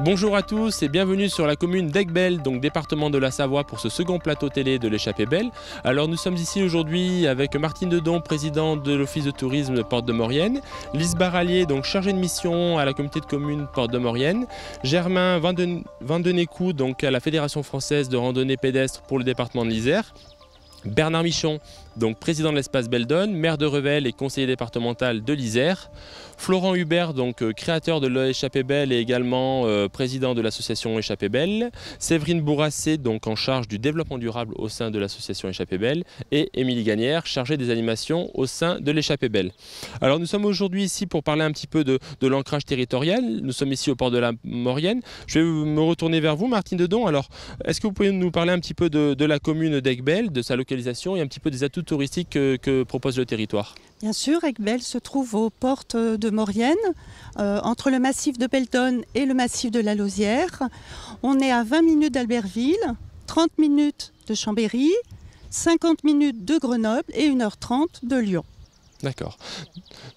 Bonjour à tous et bienvenue sur la commune d'Aiguebelle, donc département de la Savoie, pour ce second plateau télé de l'Échappée Belle. Alors nous sommes ici aujourd'hui avec Martine Dedon, présidente de l'Office de tourisme de Porte de Maurienne, Lise Barallier, donc chargée de mission à la communauté de communes Porte de Maurienne, Germain Vandenecou, donc à la Fédération française de randonnée pédestre pour le département de l'Isère, Bernard Michon, donc président de l'espace Beldon, maire de Revel et conseiller départemental de l'Isère, Florent Hubert, donc créateur de l'Échappée Belle et également président de l'association Échappée Belle, Séverine Bourrassé, donc en charge du développement durable au sein de l'association Échappée Belle, et Émilie Gagnère, chargée des animations au sein de l'Échappée Belle. Alors nous sommes aujourd'hui ici pour parler un petit peu de l'ancrage territorial. Nous sommes ici au port de la Maurienne. Je vais me retourner vers vous, Martine Dedon. Alors, est-ce que vous pouvez nous parler un petit peu de la commune d'Aiguebelle, de sa localisation et un petit peu des atouts touristiques que propose le territoire? Bien sûr, Aiguebelle se trouve aux portes de Maurienne, entre le massif de Beldon et le massif de la Lausière. On est à 20 minutes d'Albertville, 30 minutes de Chambéry, 50 minutes de Grenoble et 1h30 de Lyon. D'accord.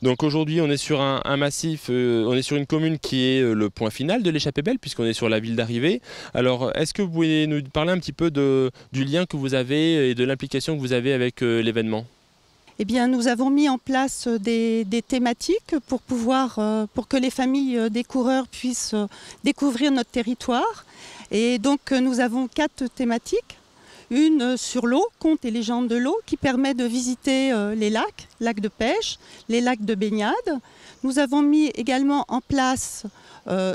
Donc aujourd'hui on est sur un massif, on est sur une commune qui est le point final de l'Échappée Belle puisqu'on est sur la ville d'arrivée. Alors est-ce que vous pouvez nous parler un petit peu du lien que vous avez et de l'implication que vous avez avec l'événement ? Eh bien, nous avons mis en place des thématiques pour que les familles des coureurs puissent découvrir notre territoire. Et donc nous avons 4 thématiques. Une sur l'eau, contes et légendes de l'eau, qui permet de visiter les lacs de pêche, les lacs de baignade. Nous avons mis également en place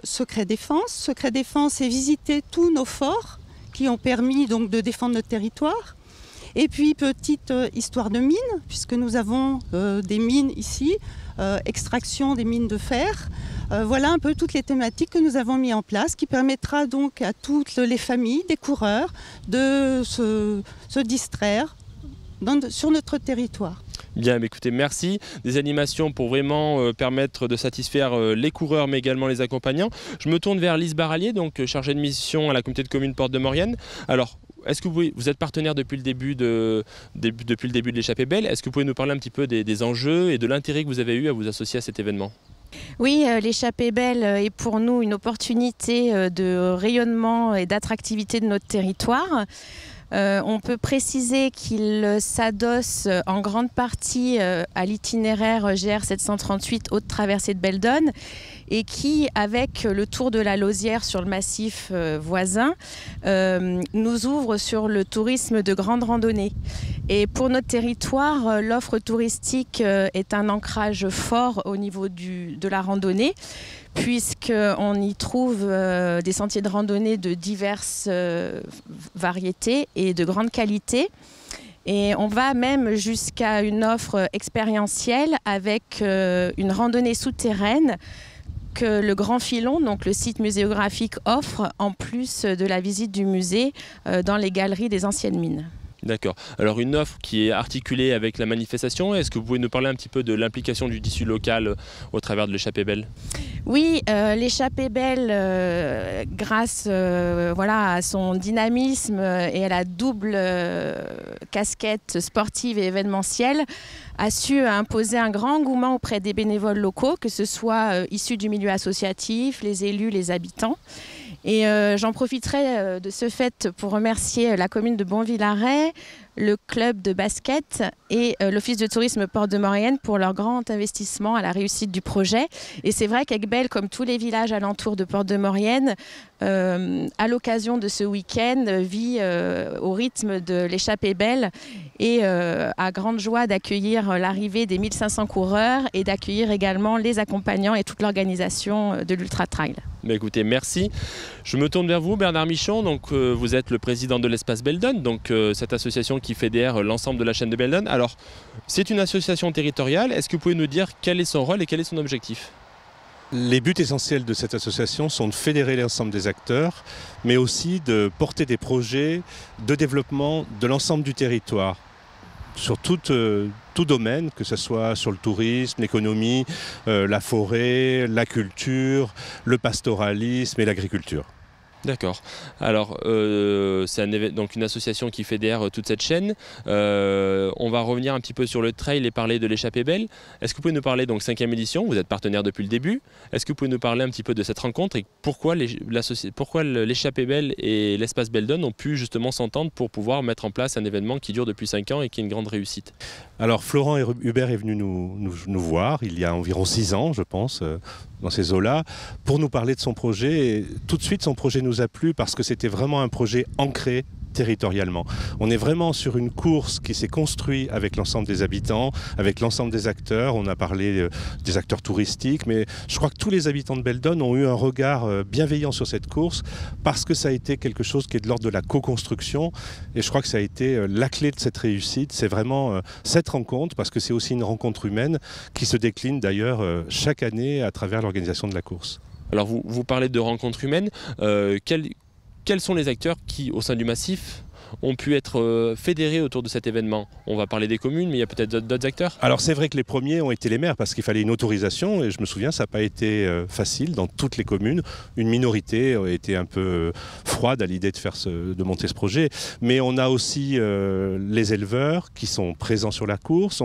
Secret Défense. Secret Défense est visiter tous nos forts qui ont permis donc de défendre notre territoire. Et puis petite histoire de mines, puisque nous avons des mines ici, extraction des mines de fer. Voilà un peu toutes les thématiques que nous avons mis en place, qui permettra donc à toutes les familles des coureurs de se distraire sur notre territoire. Bien, écoutez, merci. Des animations pour vraiment permettre de satisfaire les coureurs, mais également les accompagnants. Je me tourne vers Lise Barallier, donc chargée de mission à la communauté de communes Porte de Maurienne. Alors, est-ce que vous êtes partenaire depuis le début de l'Échappée Belle? Est-ce que vous pouvez nous parler un petit peu des enjeux et de l'intérêt que vous avez eu à vous associer à cet événement? Oui, l'Échappée Belle est pour nous une opportunité de rayonnement et d'attractivité de notre territoire. On peut préciser qu'il s'adosse en grande partie à l'itinéraire GR 738 haute traversée de Beldon et qui, avec le tour de la Lausière sur le massif voisin, nous ouvre sur le tourisme de grande randonnée. Et pour notre territoire, l'offre touristique est un ancrage fort au niveau de la randonnée, puisqu'on y trouve des sentiers de randonnée de diverses variétés et de grande qualité. Et on va même jusqu'à une offre expérientielle avec une randonnée souterraine que le Grand Filon, donc le site muséographique, offre en plus de la visite du musée dans les galeries des anciennes mines. D'accord. Alors une offre qui est articulée avec la manifestation, est-ce que vous pouvez nous parler un petit peu de l'implication du tissu local au travers de l'Échappée Belle? Oui, l'Échappée Belle, grâce à son dynamisme et à la double casquette sportive et événementielle, a su imposer un grand engouement auprès des bénévoles locaux, que ce soit issus du milieu associatif, les élus, les habitants. Et j'en profiterai de ce fait pour remercier la commune de Bonvillaret, le club de basket et l'Office de tourisme Porte de Maurienne pour leur grand investissement à la réussite du projet. Et c'est vrai qu'Aiguebelle, comme tous les villages alentours de Porte de Maurienne, à l'occasion de ce week-end, vit au rythme de l'Échappée Belle et a grande joie d'accueillir l'arrivée des 1500 coureurs et d'accueillir également les accompagnants et toute l'organisation de l'Ultra Trail. Mais écoutez, merci. Je me tourne vers vous, Bernard Michon. Donc, vous êtes le président de l'espace Beldon, donc cette association qui fédère l'ensemble de la chaîne de Beldon. Alors, c'est une association territoriale. Est-ce que vous pouvez nous dire quel est son rôle et quel est son objectif? Les buts essentiels de cette association sont de fédérer l'ensemble des acteurs, mais aussi de porter des projets de développement de l'ensemble du territoire, sur tout domaine, que ce soit sur le tourisme, l'économie, la forêt, la culture, le pastoralisme et l'agriculture. D'accord. Alors, c'est donc une association qui fédère toute cette chaîne. On va revenir un petit peu sur le trail et parler de l'échappée belle. Est-ce que vous pouvez nous parler, donc 5e édition, vous êtes partenaire depuis le début. Est-ce que vous pouvez nous parler un petit peu de cette rencontre et pourquoi l'échappée belle et l'espace Beldon ont pu justement s'entendre pour pouvoir mettre en place un événement qui dure depuis 5 ans et qui est une grande réussite? Alors Florent Hubert est venu nous voir il y a environ 6 ans, je pense, dans ces eaux-là, pour nous parler de son projet. Et tout de suite, son projet nous a plu parce que c'était vraiment un projet ancré territorialement. On est vraiment sur une course qui s'est construite avec l'ensemble des habitants, avec l'ensemble des acteurs. On a parlé des acteurs touristiques, mais je crois que tous les habitants de Beldon ont eu un regard bienveillant sur cette course parce que ça a été quelque chose qui est de l'ordre de la co-construction. Et je crois que ça a été la clé de cette réussite. C'est vraiment cette rencontre, parce que c'est aussi une rencontre humaine qui se décline d'ailleurs chaque année à travers l'organisation de la course. Alors vous parlez de rencontres humaines. Quels sont les acteurs qui, au sein du massif, ont pu être fédérés autour de cet événement? On va parler des communes, mais il y a peut-être d'autres acteurs. Alors c'est vrai que les premiers ont été les maires parce qu'il fallait une autorisation et je me souviens, ça n'a pas été facile dans toutes les communes. Une minorité a été un peu froide à l'idée de monter ce projet. Mais on a aussi les éleveurs qui sont présents sur la course,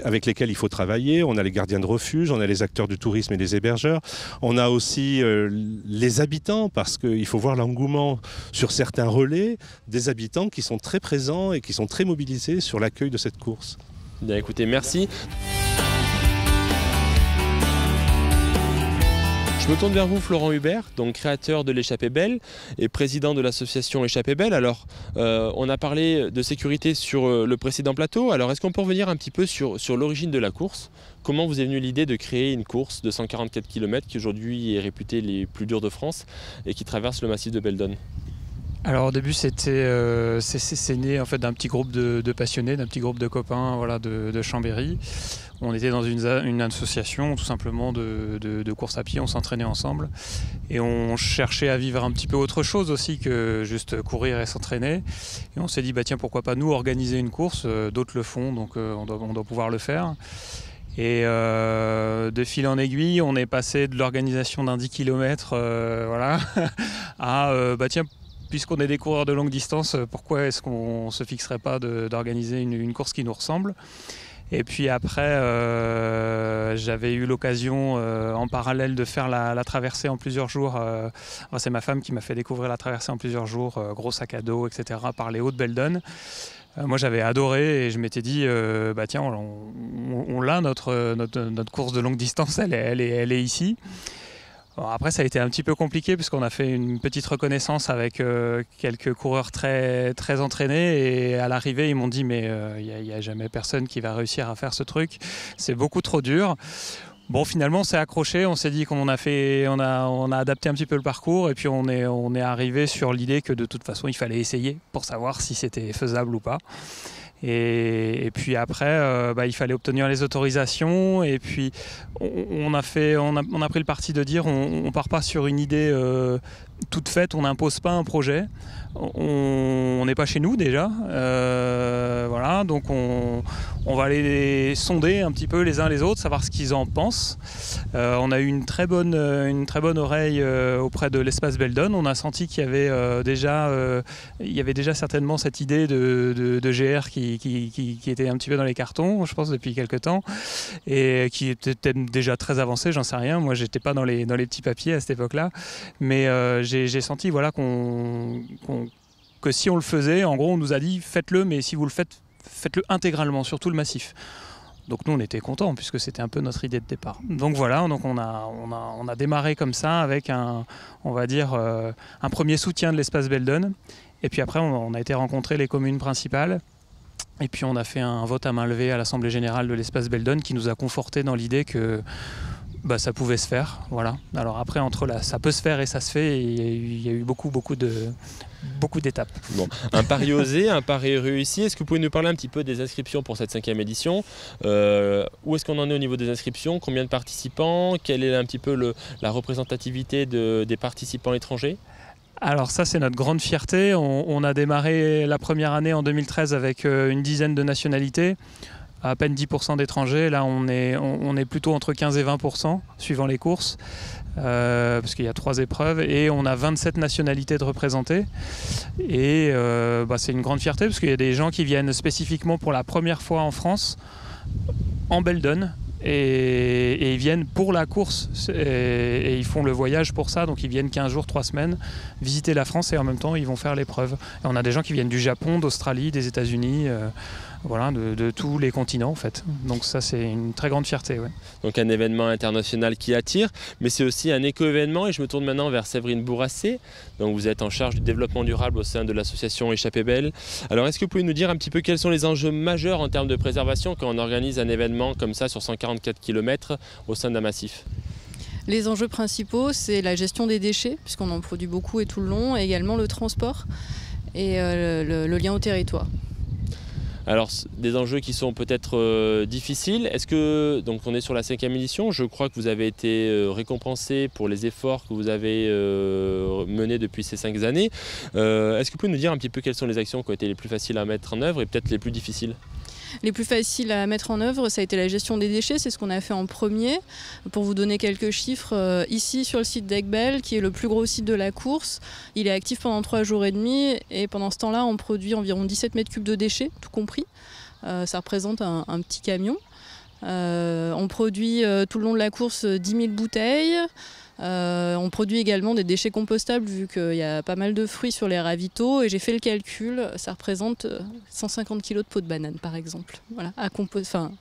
avec lesquels il faut travailler. On a les gardiens de refuge, on a les acteurs du tourisme et les hébergeurs. On a aussi les habitants, parce qu'il faut voir l'engouement sur certains relais des habitants qui sont très présents et qui sont très mobilisés sur l'accueil de cette course. Bien, écoutez, merci. Je me tourne vers vous, Florent Hubert, donc créateur de l'échappée belle et président de l'association Échappée belle. Alors, on a parlé de sécurité sur le précédent plateau. Alors, est-ce qu'on peut revenir un petit peu sur l'origine de la course? Comment vous est venue l'idée de créer une course de 144 km qui aujourd'hui est réputée les plus dures de France et qui traverse le massif de Beldon? Alors au début c'est né en fait d'un petit groupe de passionnés, d'un petit groupe de copains, voilà, de Chambéry. On était dans une association tout simplement de course à pied, on s'entraînait ensemble et on cherchait à vivre un petit peu autre chose aussi que juste courir et s'entraîner. Et on s'est dit bah tiens, pourquoi pas nous organiser une course, d'autres le font donc on doit pouvoir le faire. Et de fil en aiguille, on est passé de l'organisation d'un 10 km voilà, à bah tiens, puisqu'on est des coureurs de longue distance, pourquoi est-ce qu'on ne se fixerait pas d'organiser une course qui nous ressemble? Et puis après, j'avais eu l'occasion en parallèle de faire la traversée en plusieurs jours. C'est ma femme qui m'a fait découvrir la traversée en plusieurs jours, gros sac à dos, etc., par les Hauts de Beldon. Moi j'avais adoré et je m'étais dit, bah tiens, on l'a, notre course de longue distance, elle est ici. Bon, après ça a été un petit peu compliqué puisqu'on a fait une petite reconnaissance avec quelques coureurs très, très entraînés et à l'arrivée ils m'ont dit mais il n'y a jamais personne qui va réussir à faire ce truc, c'est beaucoup trop dur. Bon finalement on s'est accroché, on s'est dit qu'on a adapté un petit peu le parcours et puis on est arrivé sur l'idée que de toute façon il fallait essayer pour savoir si c'était faisable ou pas. Et puis après, il fallait obtenir les autorisations et puis on a pris le parti de dire on part pas sur une idée toute faite, on n'impose pas un projet, on n'est pas chez nous déjà, voilà, donc on va aller sonder un petit peu les uns les autres, savoir ce qu'ils en pensent. On a eu une très bonne oreille auprès de l'espace Beldon. On a senti qu'il y avait déjà certainement cette idée de GR qui était un petit peu dans les cartons, je pense depuis quelques temps, et qui était déjà très avancée, j'en sais rien. Moi, j'étais pas dans les petits papiers à cette époque-là, mais j'ai senti voilà que si on le faisait, en gros, on nous a dit faites-le, mais si vous le faites, faites-le intégralement sur tout le massif. Donc nous on était contents puisque c'était un peu notre idée de départ. Donc voilà, donc on a démarré comme ça avec un premier soutien de l'espace Beldon. Et puis après on a été rencontrer les communes principales. Et puis on a fait un vote à main levée à l'Assemblée Générale de l'espace Beldon qui nous a conforté dans l'idée que ça pouvait se faire. Voilà. Alors après, entre là, ça peut se faire et ça se fait, il y a eu beaucoup d'étapes. Bon, un pari osé, un pari réussi. Est-ce que vous pouvez nous parler un petit peu des inscriptions pour cette 5e édition? Où est-ce qu'on en est au niveau des inscriptions? Combien de participants? Quelle est un petit peu la représentativité des participants étrangers? Alors ça, c'est notre grande fierté. On a démarré la première année en 2013 avec une dizaine de nationalités. à peine 10% d'étrangers. Là, on est plutôt entre 15 et 20%, suivant les courses, parce qu'il y a 3 épreuves, et on a 27 nationalités de représentées. Et c'est une grande fierté, parce qu'il y a des gens qui viennent spécifiquement pour la première fois en France, en Beldon, et ils viennent pour la course, et ils font le voyage pour ça, donc ils viennent 15 jours, 3 semaines, visiter la France, et en même temps ils vont faire l'épreuve. Et on a des gens qui viennent du Japon, d'Australie, des États-Unis, voilà, de tous les continents en fait. Donc ça, c'est une très grande fierté. Ouais. Donc un événement international qui attire, mais c'est aussi un éco-événement, et je me tourne maintenant vers Séverine Bourrassé. Donc vous êtes en charge du développement durable au sein de l'association Échappée Belle. Alors est-ce que vous pouvez nous dire un petit peu quels sont les enjeux majeurs en termes de préservation quand on organise un événement comme ça sur 144 km au sein d'un massif ? Les enjeux principaux, c'est la gestion des déchets, puisqu'on en produit beaucoup et tout le long, et également le transport et le lien au territoire. Alors, des enjeux qui sont peut-être difficiles. Est-ce que, donc on est sur la 5e édition, je crois que vous avez été récompensé pour les efforts que vous avez menés depuis ces 5 années. Est-ce que vous pouvez nous dire un petit peu quelles sont les actions qui ont été les plus faciles à mettre en œuvre et peut-être les plus difficiles ? Les plus faciles à mettre en œuvre, ça a été la gestion des déchets, c'est ce qu'on a fait en premier. Pour vous donner quelques chiffres, ici sur le site d'Aiguebelle, qui est le plus gros site de la course, il est actif pendant 3 jours et demi, et pendant ce temps-là, on produit environ 17 mètres cubes de déchets, tout compris. Ça représente un petit camion. On produit tout le long de la course 10 000 bouteilles. On produit également des déchets compostables vu qu'il y a pas mal de fruits sur les ravitaux, et j'ai fait le calcul, ça représente 150 kg de peau de banane par exemple. Voilà,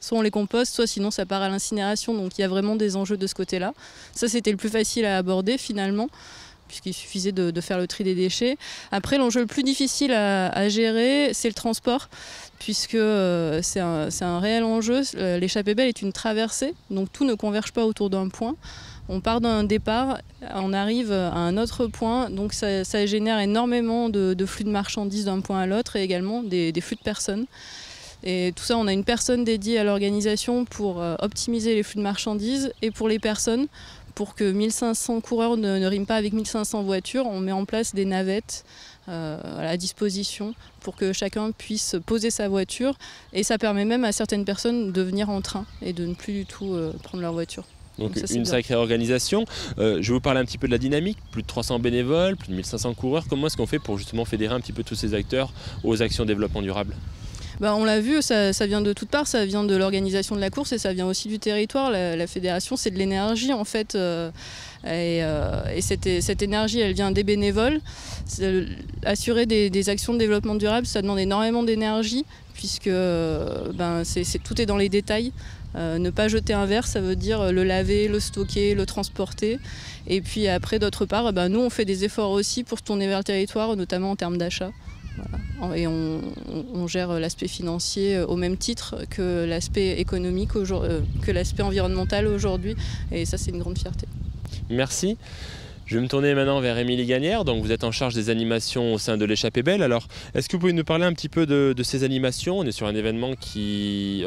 soit on les composte, soit sinon ça part à l'incinération, donc il y a vraiment des enjeux de ce côté-là. Ça, c'était le plus facile à aborder finalement, puisqu'il suffisait de faire le tri des déchets. Après, l'enjeu le plus difficile à gérer, c'est le transport, puisque c'est un réel enjeu. L'échappée belle est une traversée, donc tout ne converge pas autour d'un point. On part d'un départ, on arrive à un autre point, donc ça génère énormément de flux de marchandises d'un point à l'autre, et également des flux de personnes. Et tout ça, on a une personne dédiée à l'organisation pour optimiser les flux de marchandises, et pour les personnes, pour que 1500 coureurs ne riment pas avec 1500 voitures, on met en place des navettes à disposition pour que chacun puisse poser sa voiture, et ça permet même à certaines personnes de venir en train et de ne plus du tout prendre leur voiture. Donc ça, une sacrée organisation. Je vais vous parler un petit peu de la dynamique. Plus de 300 bénévoles, plus de 1500 coureurs. Comment est-ce qu'on fait pour justement fédérer un petit peu tous ces acteurs aux actions développement durable ? On l'a vu, ça vient de toutes parts, ça vient de l'organisation de la course, et ça vient aussi du territoire. La fédération, c'est de l'énergie en fait, et cette énergie, elle vient des bénévoles. Assurer des actions de développement durable, ça demande énormément d'énergie, puisque tout est dans les détails. Ne pas jeter un verre, ça veut dire le laver, le stocker, le transporter. Et puis après, d'autre part, nous, on fait des efforts aussi pour se tourner vers le territoire, notamment en termes d'achat. Voilà. Et on gère l'aspect financier au même titre que l'aspect économique, que l'aspect environnemental aujourd'hui. Et ça, c'est une grande fierté. Merci. Je vais me tourner maintenant vers Émilie Gagnère. Donc vous êtes en charge des animations au sein de l'Échappée Belle. Alors, est-ce que vous pouvez nous parler un petit peu de ces animations ? On est sur un événement on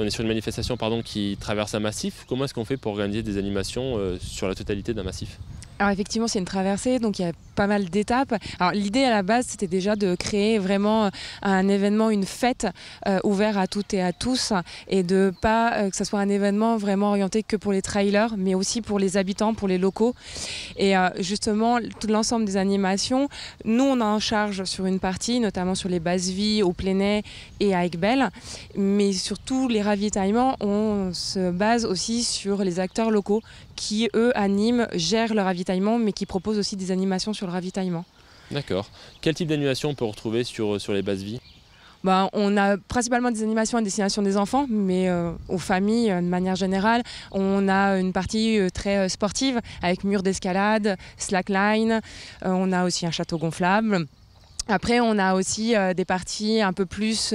est sur une manifestation qui traverse un massif. Comment est-ce qu'on fait pour organiser des animations sur la totalité d'un massif ? Alors effectivement, c'est une traversée, donc il y a pas mal d'étapes. Alors l'idée à la base, c'était déjà de créer vraiment un événement, une fête ouvert à toutes et à tous, et de pas que ce soit un événement vraiment orienté que pour les trailers, mais aussi pour les habitants, pour les locaux. Et justement, tout l'ensemble des animations, nous on a en charge sur une partie, notamment sur les bases vie, au Plénay et à Aiguebelle, mais surtout les ravitaillements, on se base aussi sur les acteurs locaux qui, eux, animent, gèrent le ravitaillement, mais qui proposent aussi des animations sur le ravitaillement. D'accord. Quel type d'animation on peut retrouver sur les bases vie ? On a principalement des animations à destination des enfants, mais aux familles, de manière générale. On a une partie très sportive, avec mur d'escalade, slackline. On a aussi un château gonflable. Après, on a aussi des parties un peu plus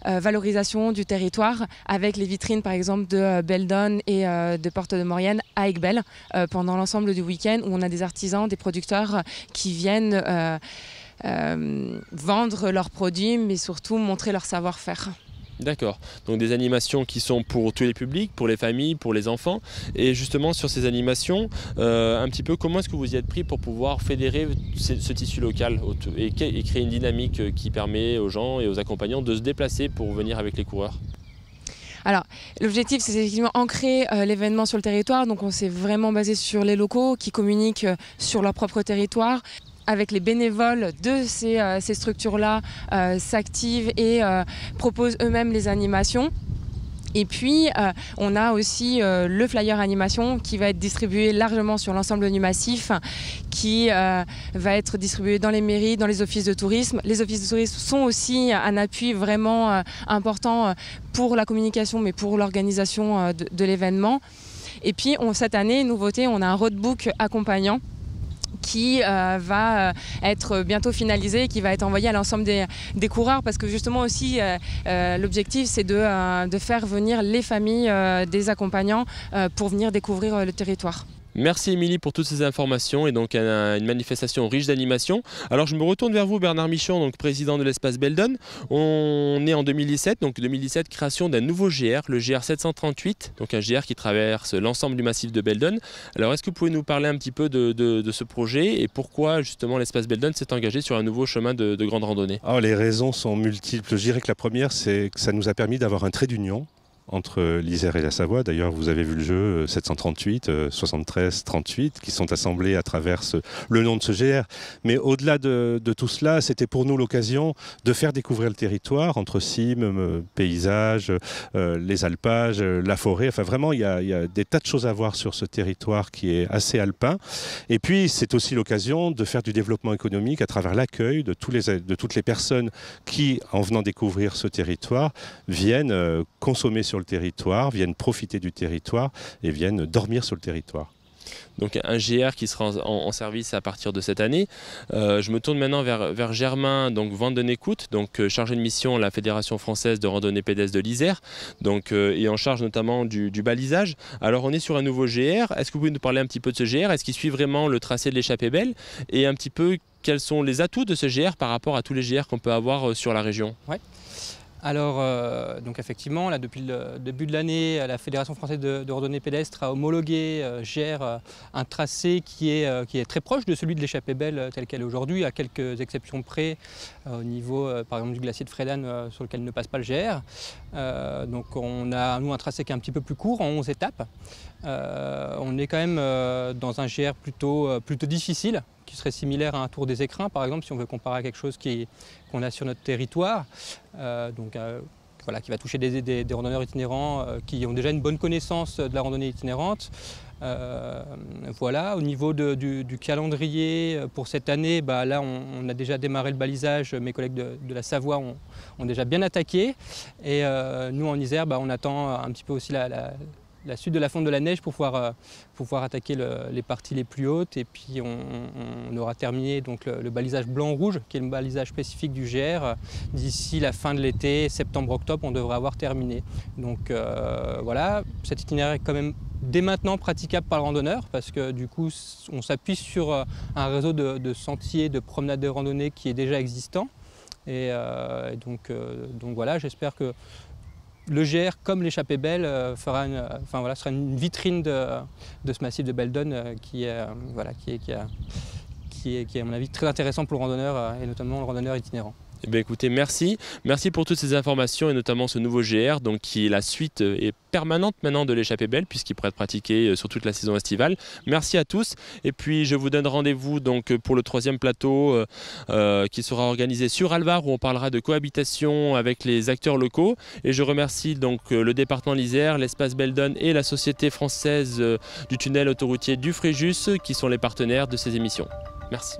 valorisation du territoire, avec les vitrines par exemple de Beldon et de Porte de Maurienne à Aiguebelle pendant l'ensemble du week-end, où on a des artisans, des producteurs qui viennent vendre leurs produits, mais surtout montrer leur savoir-faire. D'accord, donc des animations qui sont pour tous les publics, pour les familles, pour les enfants. Et justement sur ces animations, un petit peu comment est-ce que vous y êtes pris pour pouvoir fédérer ce tissu local et créer une dynamique qui permet aux gens et aux accompagnants de se déplacer pour venir avec les coureurs ? Alors, l'objectif, c'est effectivement ancrer l'événement sur le territoire. Donc, on s'est vraiment basé sur les locaux qui communiquent sur leur propre territoire. Avec les bénévoles de ces structures-là, s'activent et proposent eux-mêmes les animations. Et puis, on a aussi le flyer animation qui va être distribué largement sur l'ensemble du massif, qui va être distribué dans les mairies, dans les offices de tourisme. Les offices de tourisme sont aussi un appui vraiment important pour la communication, mais pour l'organisation de l'événement. Et puis, cette année, nouveauté, on a un roadbook accompagnant qui va être bientôt finalisé et qui va être envoyé à l'ensemble des coureurs, parce que justement aussi l'objectif, c'est de faire venir les familles des accompagnants pour venir découvrir le territoire. Merci Émilie pour toutes ces informations et donc une manifestation riche d'animation. Alors je me retourne vers vous Bernard Michon, donc président de l'espace Beldon. On est en 2017, donc 2017 création d'un nouveau GR, le GR 738, donc un GR qui traverse l'ensemble du massif de Beldon. Alors est-ce que vous pouvez nous parler un petit peu de ce projet et pourquoi justement l'espace Beldon s'est engagé sur un nouveau chemin de grande randonnée? Les raisons sont multiples. Je dirais que la première, c'est que ça nous a permis d'avoir un trait d'union entre l'Isère et la Savoie. D'ailleurs, vous avez vu le jeu 738, 73, 38, qui sont assemblés à travers le nom de ce GR. Mais au-delà de tout cela, c'était pour nous l'occasion de faire découvrir le territoire entre cimes, paysages, les alpages, la forêt. Enfin, vraiment, il y a des tas de choses à voir sur ce territoire qui est assez alpin. Et puis, c'est aussi l'occasion de faire du développement économique à travers l'accueil de toutes les personnes qui, en venant découvrir ce territoire, viennent consommer sur le territoire, viennent profiter du territoire et viennent dormir sur le territoire. Donc un GR qui sera en service à partir de cette année. Je me tourne maintenant vers Germain donc Vandenécoute, donc chargé de mission à la Fédération française de randonnée pédestre de l'Isère, donc et en charge notamment du balisage. Alors on est sur un nouveau GR. Est-ce que vous pouvez nous parler un petit peu de ce GR? Est-ce qu'il suit vraiment le tracé de l'échappée belle? Et un petit peu quels sont les atouts de ce GR par rapport à tous les GR qu'on peut avoir sur la région? Ouais. Alors, donc effectivement, là, depuis le début de l'année, la Fédération française de randonnée pédestre a homologué, gère un tracé qui est très proche de celui de l'échappée belle telle qu'elle est aujourd'hui, à quelques exceptions près, au niveau par exemple du glacier de Frédane sur lequel ne passe pas le GR. Donc on a, nous, un tracé qui est un petit peu plus court, en 11 étapes. On est quand même dans un GR plutôt difficile, qui serait similaire à un Tour des Écrins, par exemple, si on veut comparer à quelque chose qu'on a sur notre territoire. Voilà, qui va toucher des randonneurs itinérants qui ont déjà une bonne connaissance de la randonnée itinérante. Voilà, au niveau du calendrier pour cette année, là on a déjà démarré le balisage. Mes collègues de la Savoie ont déjà bien attaqué. Et nous en Isère, on attend un petit peu aussi la suite de la fonte de la neige pour pouvoir attaquer les parties les plus hautes. Et puis on aura terminé donc le balisage blanc-rouge, qui est le balisage spécifique du GR. D'ici la fin de l'été, septembre-octobre, on devrait avoir terminé. Donc voilà, cet itinéraire est quand même dès maintenant praticable par le randonneur, parce que du coup on s'appuie sur un réseau de sentiers, de promenades de randonnée qui est déjà existant. Et donc voilà, j'espère que le GR, comme l'échappée belle, sera une vitrine de ce massif de Beldon qui est à mon avis très intéressant pour le randonneur et notamment le randonneur itinérant. Eh bien, écoutez, merci pour toutes ces informations et notamment ce nouveau GR donc, qui est la suite et permanente maintenant de l'échappée belle puisqu'il pourrait être pratiqué sur toute la saison estivale. Merci à tous et puis je vous donne rendez-vous donc pour le 3e plateau qui sera organisé sur Alvar où on parlera de cohabitation avec les acteurs locaux et je remercie donc le département de l'Isère, l'espace Beldon et la Société française du tunnel autoroutier du Fréjus qui sont les partenaires de ces émissions. Merci.